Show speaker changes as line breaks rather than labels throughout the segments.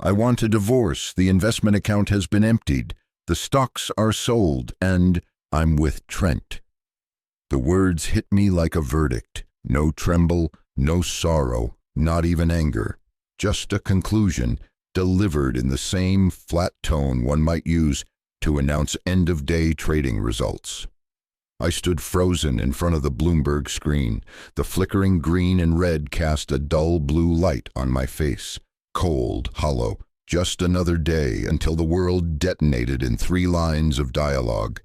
I want a divorce, the investment account has been emptied, the stocks are sold, and I'm with Trent. The words hit me like a verdict. No tremble, no sorrow, not even anger. Just a conclusion, delivered in the same flat tone one might use to announce end-of-day trading results. I stood frozen in front of the Bloomberg screen. The flickering green and red cast a dull blue light on my face. Cold, hollow, just another day until the world detonated in 3 lines of dialogue.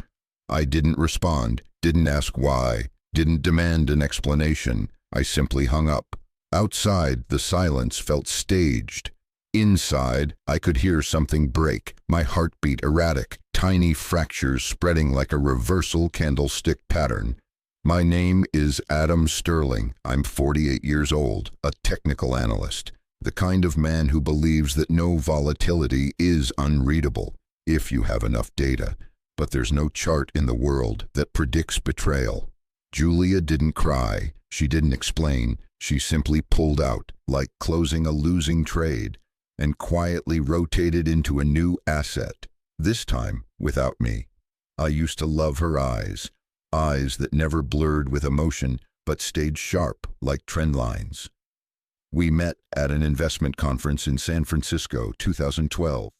I didn't respond, didn't ask why, didn't demand an explanation. I simply hung up. Outside, the silence felt staged. Inside, I could hear something break, my heartbeat erratic, tiny fractures spreading like a reversal candlestick pattern. My name is Adam Sterling. I'm 48 years old, a technical analyst, the kind of man who believes that no volatility is unreadable if you have enough data. But there's no chart in the world that predicts betrayal. Julia didn't cry. She didn't explain. She simply pulled out, like closing a losing trade, and quietly rotated into a new asset, this time without me. I used to love her eyes that never blurred with emotion, but stayed sharp like trend lines. We met at an investment conference in San Francisco, 2012.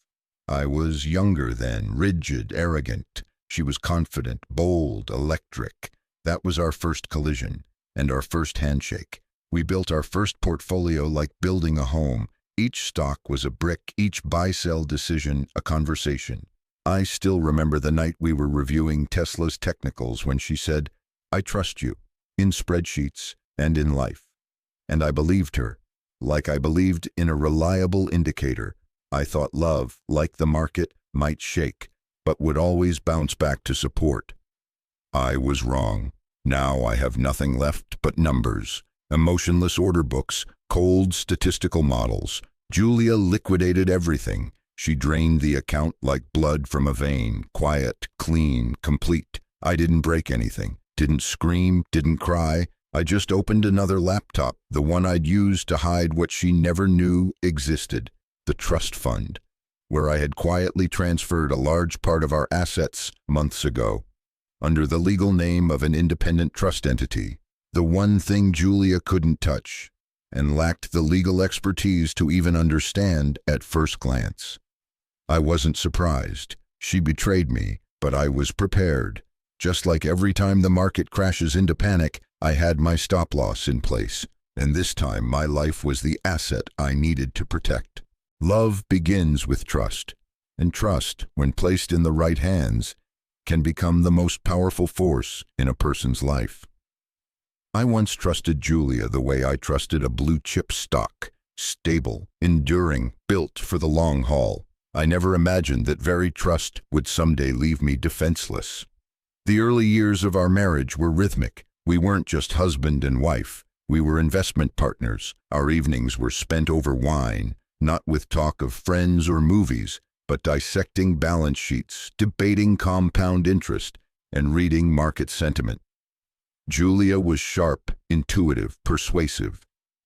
I was younger then, rigid, arrogant. She was confident, bold, electric. That was our first collision and our first handshake. We built our first portfolio like building a home. Each stock was a brick, each buy-sell decision a conversation. I still remember the night we were reviewing Tesla's technicals when she said, "I trust you, in spreadsheets and in life." And I believed her, like I believed in a reliable indicator. I thought love, like the market, might shake, but would always bounce back to support. I was wrong. Now I have nothing left but numbers, emotionless order books, cold statistical models. Julia liquidated everything. She drained the account like blood from a vein, quiet, clean, complete. I didn't break anything, didn't scream, didn't cry. I just opened another laptop, the one I'd used to hide what she never knew existed, the trust fund, where I had quietly transferred a large part of our assets months ago, under the legal name of an independent trust entity, the one thing Julia couldn't touch, and lacked the legal expertise to even understand at first glance. I wasn't surprised. She betrayed me, but I was prepared. Just like every time the market crashes into panic, I had my stop-loss in place, and this time my life was the asset I needed to protect. Love begins with trust, and trust, when placed in the right hands, can become the most powerful force in a person's life. I once trusted Julia the way I trusted a blue-chip stock, stable, enduring, built for the long haul. I never imagined that very trust would someday leave me defenseless. The early years of our marriage were rhythmic. We weren't just husband and wife. We were investment partners. Our evenings were spent over wine, not with talk of friends or movies, but dissecting balance sheets, debating compound interest, and reading market sentiment. Julia was sharp, intuitive, persuasive.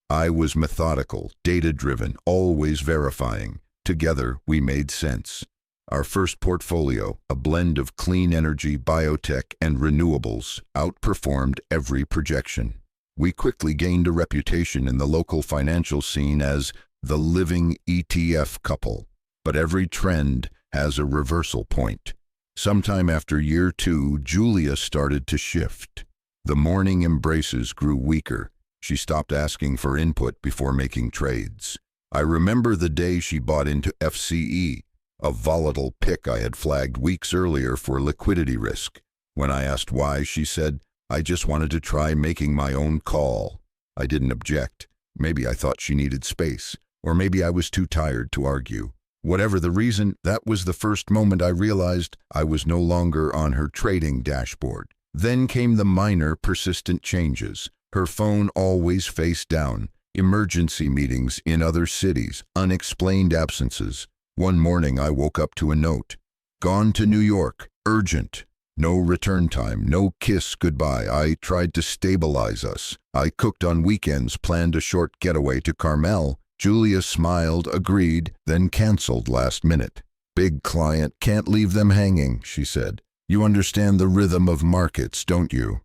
I was methodical, data-driven, always verifying. Together, we made sense. Our first portfolio, a blend of clean energy, biotech, and renewables, outperformed every projection. We quickly gained a reputation in the local financial scene as the living ETF couple. But every trend has a reversal point. Sometime after year 2, Julia started to shift. The morning embraces grew weaker. She stopped asking for input before making trades. I remember the day she bought into FCE, a volatile pick I had flagged weeks earlier for liquidity risk. When I asked why, she said, "I just wanted to try making my own call." I didn't object. Maybe I thought she needed space, or maybe I was too tired to argue. Whatever the reason, that was the first moment I realized I was no longer on her trading dashboard. Then came the minor, persistent changes. Her phone always face down, emergency meetings in other cities, unexplained absences. One morning I woke up to a note. "Gone to New York, urgent." No return time, no kiss goodbye. I tried to stabilize us. I cooked on weekends, planned a short getaway to Carmel, Julia smiled, agreed, then canceled last minute. Big client, can't leave them hanging, she said. You understand the rhythm of markets, don't you?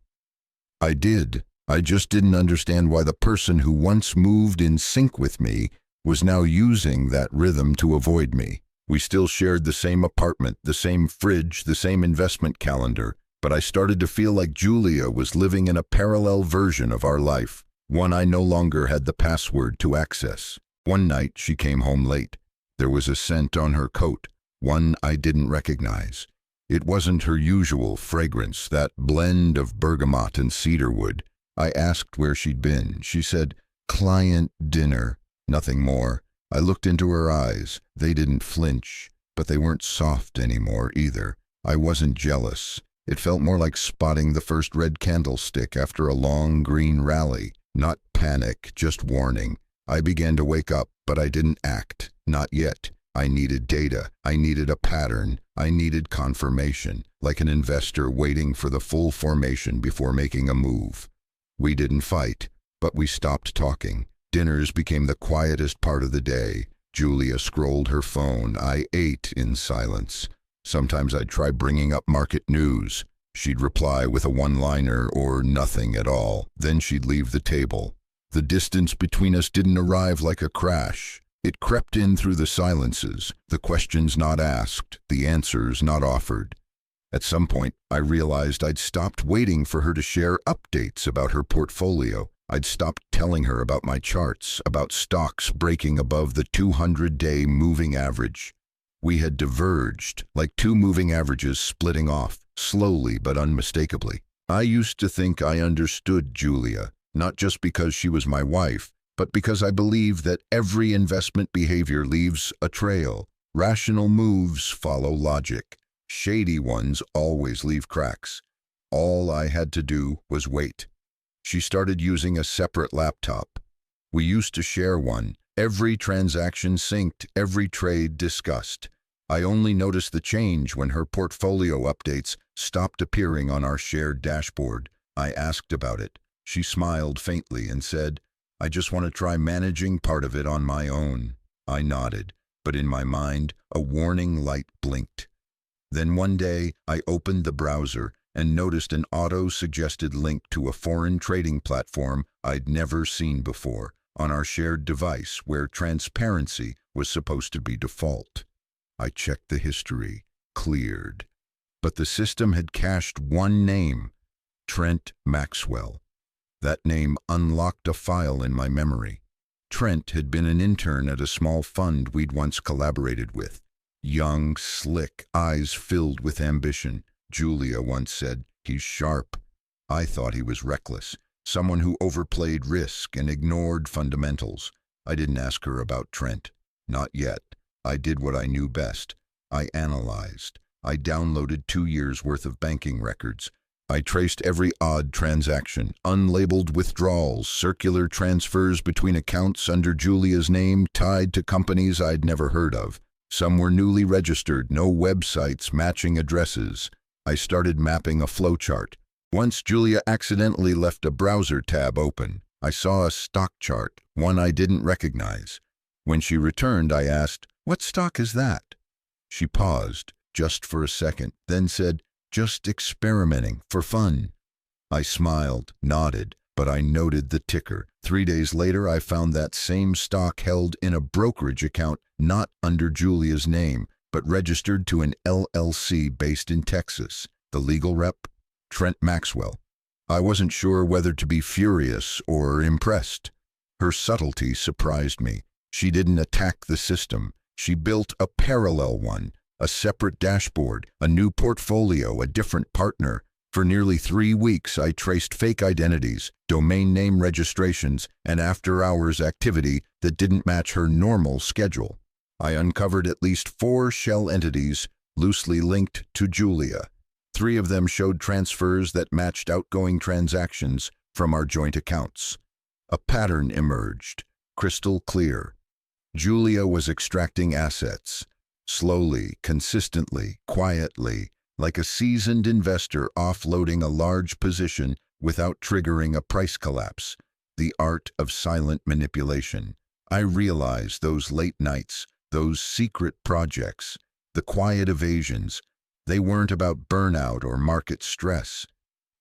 I did. I just didn't understand why the person who once moved in sync with me was now using that rhythm to avoid me. We still shared the same apartment, the same fridge, the same investment calendar, but I started to feel like Julia was living in a parallel version of our life, one I no longer had the password to access. One night she came home late. There was a scent on her coat, one I didn't recognize. It wasn't her usual fragrance, that blend of bergamot and cedarwood. I asked where she'd been. She said, "Client dinner." Nothing more. I looked into her eyes. They didn't flinch, but they weren't soft anymore either. I wasn't jealous. It felt more like spotting the first red candlestick after a long green rally. Not panic, just warning. I began to wake up, but I didn't act. Not yet. I needed data. I needed a pattern. I needed confirmation, like an investor waiting for the full formation before making a move. We didn't fight, but we stopped talking. Dinners became the quietest part of the day. Julia scrolled her phone. I ate in silence. Sometimes I'd try bringing up market news. She'd reply with a one-liner or nothing at all. Then she'd leave the table. The distance between us didn't arrive like a crash. It crept in through the silences, the questions not asked, the answers not offered. At some point, I realized I'd stopped waiting for her to share updates about her portfolio. I'd stopped telling her about my charts, about stocks breaking above the 200-day moving average. We had diverged, like two moving averages splitting off, slowly but unmistakably. I used to think I understood Julia, not just because she was my wife, but because I believed that every investment behavior leaves a trail. Rational moves follow logic. Shady ones always leave cracks. All I had to do was wait. She started using a separate laptop. We used to share one. Every transaction synced, every trade discussed. I only noticed the change when her portfolio updates stopped appearing on our shared dashboard. I asked about it. She smiled faintly and said, "I just want to try managing part of it on my own." I nodded, but in my mind, a warning light blinked. Then one day, I opened the browser and noticed an auto-suggested link to a foreign trading platform I'd never seen before, on our shared device where transparency was supposed to be default. I checked the history, cleared. But the system had cached one name, Trent Maxwell. That name unlocked a file in my memory. Trent had been an intern at a small fund we'd once collaborated with. Young, slick, eyes filled with ambition. Julia once said, "He's sharp." I thought he was reckless, someone who overplayed risk and ignored fundamentals. I didn't ask her about Trent. Not yet. I did what I knew best. I analyzed. I downloaded 2 years' worth of banking records. I traced every odd transaction, unlabeled withdrawals, circular transfers between accounts under Julia's name tied to companies I'd never heard of. Some were newly registered, no websites matching addresses. I started mapping a flowchart. Once Julia accidentally left a browser tab open. I saw a stock chart, one I didn't recognize. When she returned, I asked, "What stock is that?" She paused, just for a second, then said, "Just experimenting, for fun." I smiled, nodded, but I noted the ticker. 3 days later, I found that same stock held in a brokerage account not under Julia's name, but registered to an LLC based in Texas. The legal rep? Trent Maxwell. I wasn't sure whether to be furious or impressed. Her subtlety surprised me. She didn't attack the system. She built a parallel one, a separate dashboard, a new portfolio, a different partner. For nearly 3 weeks, I traced fake identities, domain name registrations, and after-hours activity that didn't match her normal schedule. I uncovered at least 4 shell entities loosely linked to Julia. 3 of them showed transfers that matched outgoing transactions from our joint accounts. A pattern emerged, crystal clear. Julia was extracting assets, slowly, consistently, quietly, like a seasoned investor offloading a large position without triggering a price collapse. The art of silent manipulation. I realized those late nights, those secret projects, the quiet evasions, they weren't about burnout or market stress.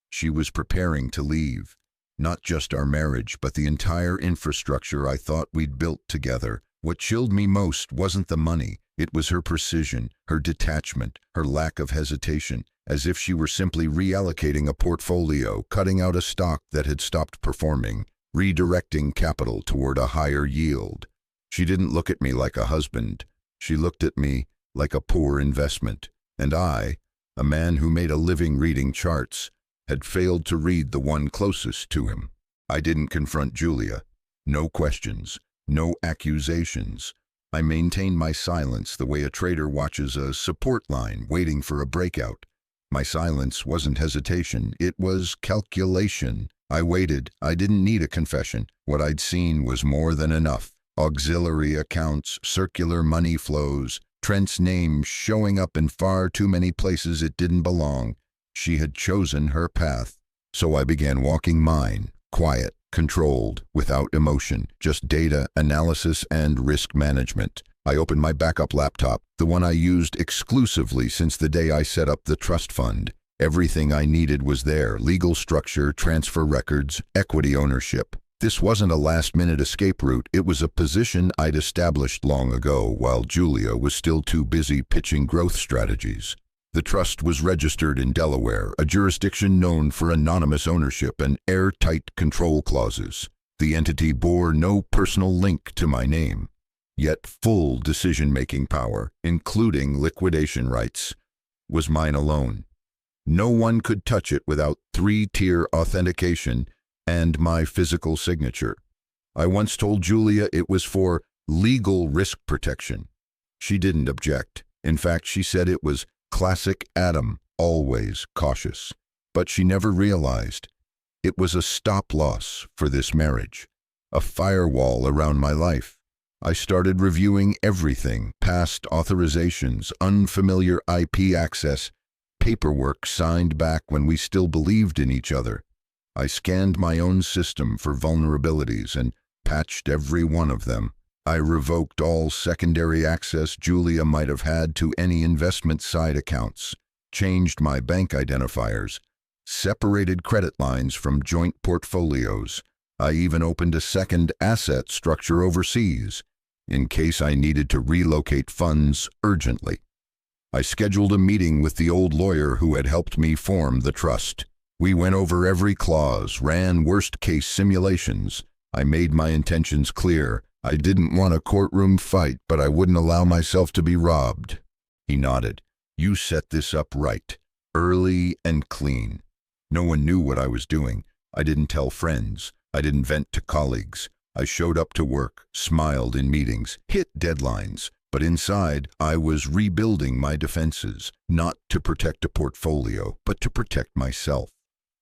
She was preparing to leave, not just our marriage, but the entire infrastructure I thought we'd built together. What chilled me most wasn't the money, it was her precision, her detachment, her lack of hesitation, as if she were simply reallocating a portfolio, cutting out a stock that had stopped performing, redirecting capital toward a higher yield. She didn't look at me like a husband. She looked at me like a poor investment. And I, a man who made a living reading charts, had failed to read the one closest to him. I didn't confront Julia. No questions, no accusations. I maintained my silence the way a trader watches a support line waiting for a breakout. My silence wasn't hesitation, it was calculation. I waited. I didn't need a confession. What I'd seen was more than enough. Auxiliary accounts, circular money flows, Trent's name showing up in far too many places it didn't belong. She had chosen her path. So I began walking mine, quiet, controlled, without emotion, just data, analysis, and risk management. I opened my backup laptop, the one I used exclusively since the day I set up the trust fund. Everything I needed was there: legal structure, transfer records, equity ownership. This wasn't a last-minute escape route, it was a position I'd established long ago while Julia was still too busy pitching growth strategies. The trust was registered in Delaware, a jurisdiction known for anonymous ownership and airtight control clauses. The entity bore no personal link to my name, yet full decision-making power, including liquidation rights, was mine alone. No one could touch it without three-tier authentication and my physical signature. I once told Julia it was for legal risk protection. She didn't object. In fact, she said it was classic Adam, always cautious. But she never realized it was a stop-loss for this marriage, a firewall around my life. I started reviewing everything: past authorizations, unfamiliar IP access, paperwork signed back when we still believed in each other. I scanned my own system for vulnerabilities and patched every one of them. I revoked all secondary access Julia might have had to any investment side accounts, changed my bank identifiers, separated credit lines from joint portfolios. I even opened a second asset structure overseas, in case I needed to relocate funds urgently. I scheduled a meeting with the old lawyer who had helped me form the trust. We went over every clause, ran worst-case simulations. I made my intentions clear. I didn't want a courtroom fight, but I wouldn't allow myself to be robbed. He nodded. You set this up right, early and clean. No one knew what I was doing. I didn't tell friends. I didn't vent to colleagues. I showed up to work, smiled in meetings, hit deadlines. But inside, I was rebuilding my defenses, not to protect a portfolio, but to protect myself.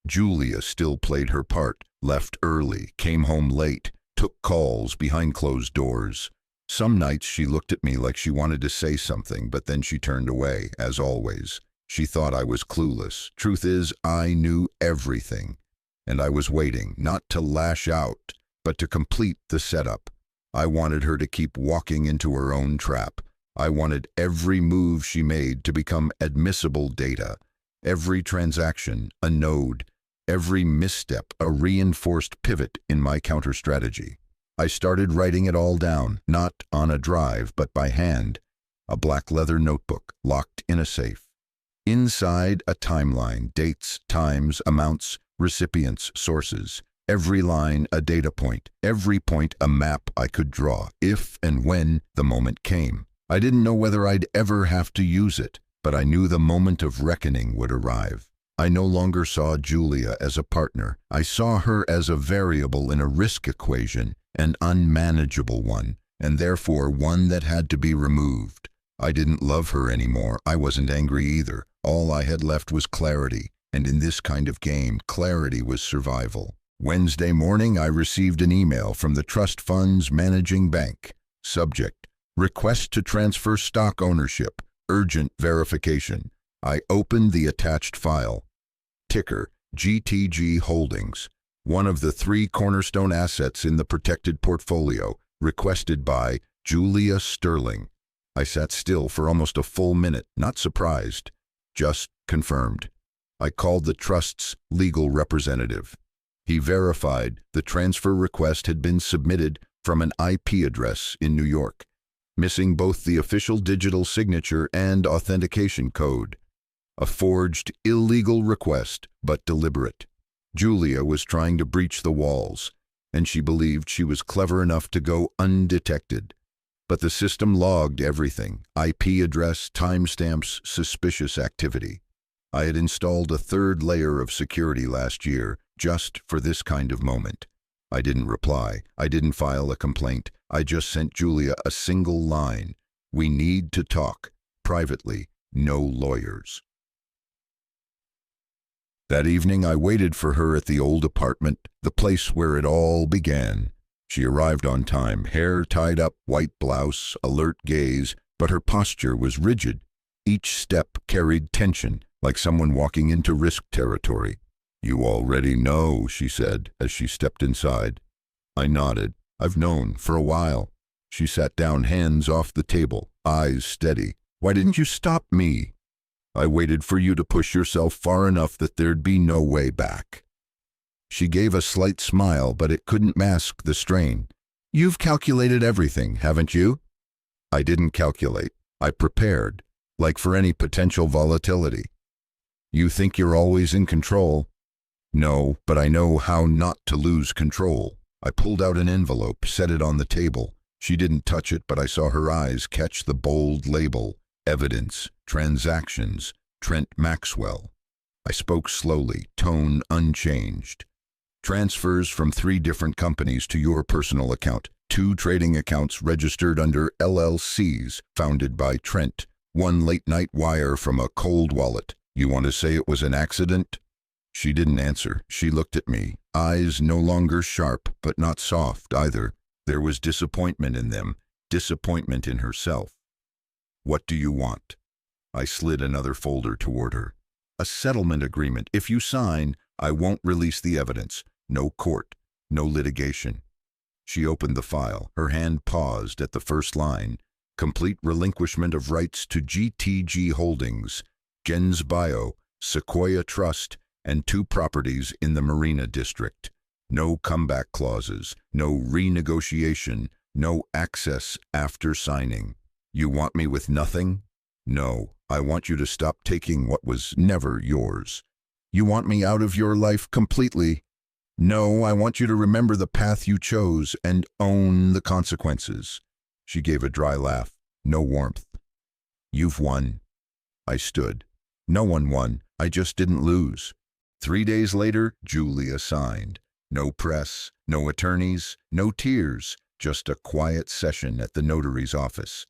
Julia still played her part, left early, came home late, took calls behind closed doors. Some nights she looked at me like she wanted to say something, but then she turned away, as always. She thought I was clueless. Truth is, I knew everything. And I was waiting, not to lash out, but to complete the setup. I wanted her to keep walking into her own trap. I wanted every move she made to become admissible data, every transaction a node, every misstep a reinforced pivot in my counter-strategy. I started writing it all down, not on a drive, but by hand, a black leather notebook locked in a safe. Inside, a timeline: dates, times, amounts, recipients, sources. Every line a data point, every point a map I could draw, if and when the moment came. I didn't know whether I'd ever have to use it, but I knew the moment of reckoning would arrive. I no longer saw Julia as a partner. I saw her as a variable in a risk equation, an unmanageable one, and therefore one that had to be removed. I didn't love her anymore. I wasn't angry either. All I had left was clarity, and in this kind of game, clarity was survival. Wednesday morning, I received an email from the trust fund's managing bank. Subject: request to transfer stock ownership, urgent verification. I opened the attached file. Ticker: GTG Holdings, one of the 3 cornerstone assets in the protected portfolio. Requested by Julia Sterling. I sat still for almost a full minute, not surprised, just confirmed. I called the trust's legal representative. He verified the transfer request had been submitted from an IP address in New York, missing both the official digital signature and authentication code. A forged, illegal request, but deliberate. Julia was trying to breach the walls, and she believed she was clever enough to go undetected. But the system logged everything: IP address, timestamps, suspicious activity. I had installed a third layer of security last year, just for this kind of moment. I didn't reply. I didn't file a complaint. I just sent Julia a single line: "We need to talk. Privately. No lawyers." That evening I waited for her at the old apartment, the place where it all began. She arrived on time, hair tied up, white blouse, alert gaze, but her posture was rigid. Each step carried tension, like someone walking into risk territory. "You already know," she said as she stepped inside. I nodded. "I've known for a while." She sat down, hands off the table, eyes steady. "Why didn't you stop me?" "I waited for you to push yourself far enough that there'd be no way back." She gave a slight smile, but it couldn't mask the strain. "You've calculated everything, haven't you?" "I didn't calculate. I prepared, like for any potential volatility." "You think you're always in control?" "No, but I know how not to lose control." I pulled out an envelope, set it on the table. She didn't touch it, but I saw her eyes catch the bold label: "Evidence, transactions, Trent Maxwell." I spoke slowly, tone unchanged. "Transfers from 3 different companies to your personal account. 2 trading accounts registered under LLCs founded by Trent. 1 late-night wire from a cold wallet. You want to say it was an accident?" She didn't answer. She looked at me, eyes no longer sharp, but not soft either. There was disappointment in them, disappointment in herself. "What do you want?" I slid another folder toward her. "A settlement agreement. If you sign, I won't release the evidence. No court, no litigation." She opened the file. Her hand paused at the first line: "Complete relinquishment of rights to GTG Holdings, Gens Bio, Sequoia Trust, and 2 properties in the Marina District. No comeback clauses, no renegotiation, no access after signing." "You want me with nothing?" "No, I want you to stop taking what was never yours." "You want me out of your life completely?" "No, I want you to remember the path you chose and own the consequences." She gave a dry laugh, no warmth. "You've won." I stood. No one won, I just didn't lose. 3 days later, Julia signed. No press, no attorneys, no tears, just a quiet session at the notary's office.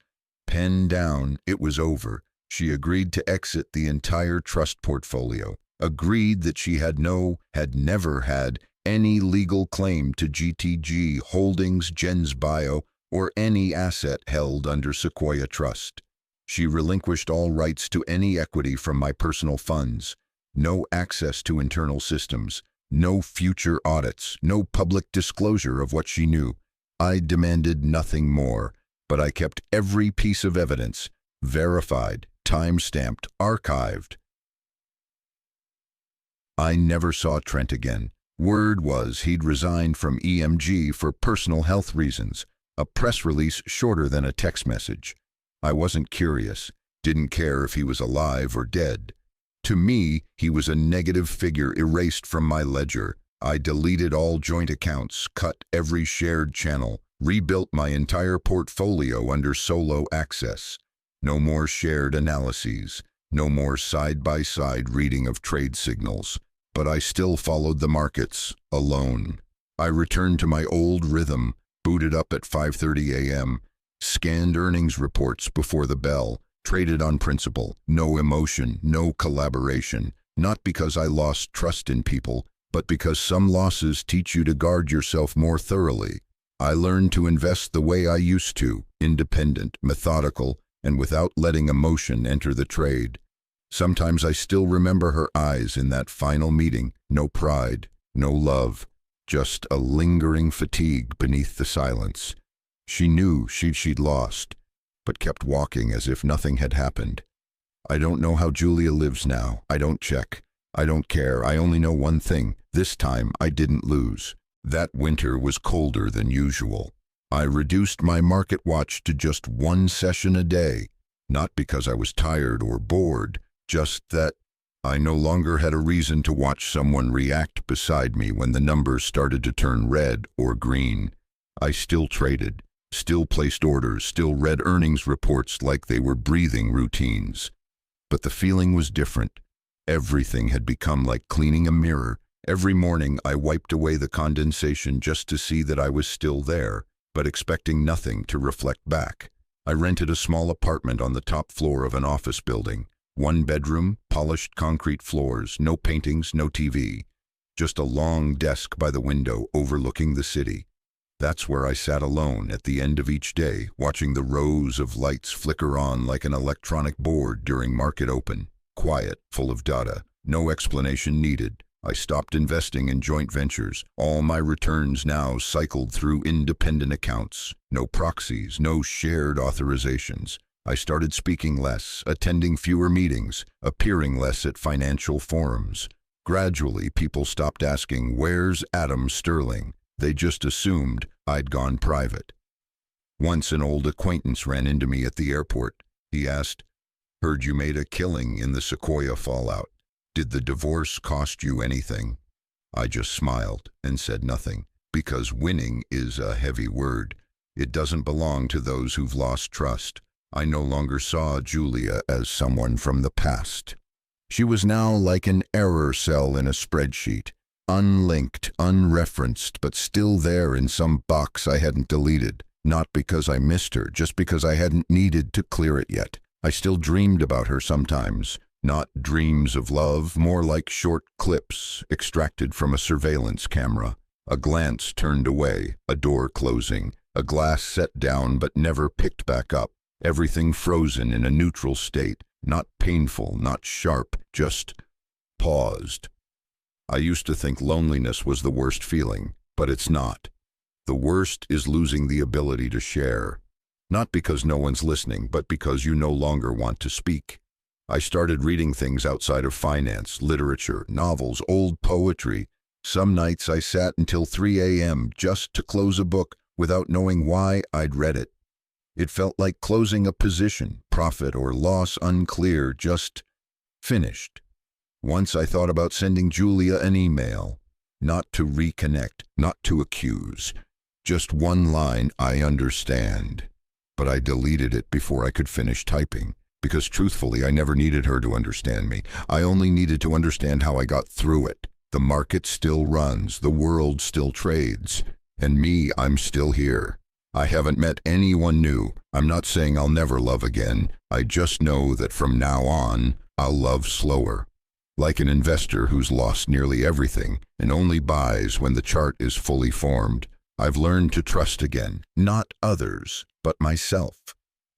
Pen down, it was over. She agreed to exit the entire trust portfolio, agreed that she had never had any legal claim to GTG Holdings, Gens Bio, or any asset held under Sequoia Trust. She relinquished all rights to any equity from my personal funds. No access to internal systems, no future audits, no public disclosure of what she knew. I demanded nothing more, but I kept every piece of evidence, verified, time-stamped, archived. I never saw Trent again. Word was he'd resigned from EMG for personal health reasons, a press release shorter than a text message. I wasn't curious, didn't care if he was alive or dead. To me, he was a negative figure erased from my ledger. I deleted all joint accounts, cut every shared channel, rebuilt my entire portfolio under solo access. No more shared analyses, no more side-by-side reading of trade signals. But I still followed the markets, alone. I returned to my old rhythm, booted up at 5:30 a.m., scanned earnings reports before the bell, traded on principle, no emotion, no collaboration, not because I lost trust in people, but because some losses teach you to guard yourself more thoroughly. I learned to invest the way I used to, independent, methodical, and without letting emotion enter the trade. Sometimes I still remember her eyes in that final meeting, no pride, no love, just a lingering fatigue beneath the silence. She knew she'd lost, but kept walking as if nothing had happened. I don't know how Julia lives now. I don't check. I don't care. I only know one thing. This time I didn't lose. That winter was colder than usual. I reduced my market watch to just one session a day, not because I was tired or bored, just that I no longer had a reason to watch someone react beside me when the numbers started to turn red or green. I still traded, still placed orders, still read earnings reports like they were breathing routines. But the feeling was different. Everything had become like cleaning a mirror. Every morning I wiped away the condensation just to see that I was still there, but expecting nothing to reflect back. I rented a small apartment on the top floor of an office building. One bedroom, polished concrete floors, no paintings, no TV. Just a long desk by the window overlooking the city. That's where I sat alone at the end of each day, watching the rows of lights flicker on like an electronic board during market open. Quiet, full of data, no explanation needed. I stopped investing in joint ventures. All my returns now cycled through independent accounts. No proxies, no shared authorizations. I started speaking less, attending fewer meetings, appearing less at financial forums. Gradually, people stopped asking, "Where's Adam Sterling?" They just assumed I'd gone private. Once an old acquaintance ran into me at the airport. He asked, "Heard you made a killing in the Sequoia fallout. Did the divorce cost you anything?" I just smiled and said nothing, because winning is a heavy word. It doesn't belong to those who've lost trust. I no longer saw Julia as someone from the past. She was now like an error cell in a spreadsheet, unlinked, unreferenced, but still there in some box I hadn't deleted. Not because I missed her, just because I hadn't needed to clear it yet. I still dreamed about her sometimes. Not dreams of love, more like short clips extracted from a surveillance camera. A glance turned away, a door closing, a glass set down but never picked back up. Everything frozen in a neutral state, not painful, not sharp, just paused. I used to think loneliness was the worst feeling, but it's not. The worst is losing the ability to share. Not because no one's listening, but because you no longer want to speak. I started reading things outside of finance, literature, novels, old poetry. Some nights I sat until 3 a.m. just to close a book without knowing why I'd read it. It felt like closing a position, profit or loss unclear, just finished. Once I thought about sending Julia an email, not to reconnect, not to accuse. Just one line, "I understand." But I deleted it before I could finish typing. Because truthfully, I never needed her to understand me. I only needed to understand how I got through it. The market still runs, the world still trades, and me, I'm still here. I haven't met anyone new. I'm not saying I'll never love again. I just know that from now on, I'll love slower. Like an investor who's lost nearly everything and only buys when the chart is fully formed. I've learned to trust again, not others, but myself.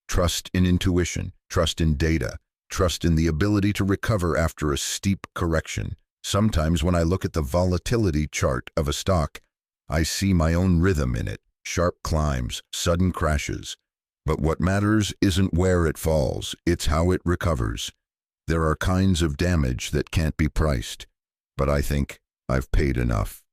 Trust in intuition, trust in data, trust in the ability to recover after a steep correction. Sometimes when I look at the volatility chart of a stock, I see my own rhythm in it, sharp climbs, sudden crashes. But what matters isn't where it falls, it's how it recovers. There are kinds of damage that can't be priced, but I think I've paid enough.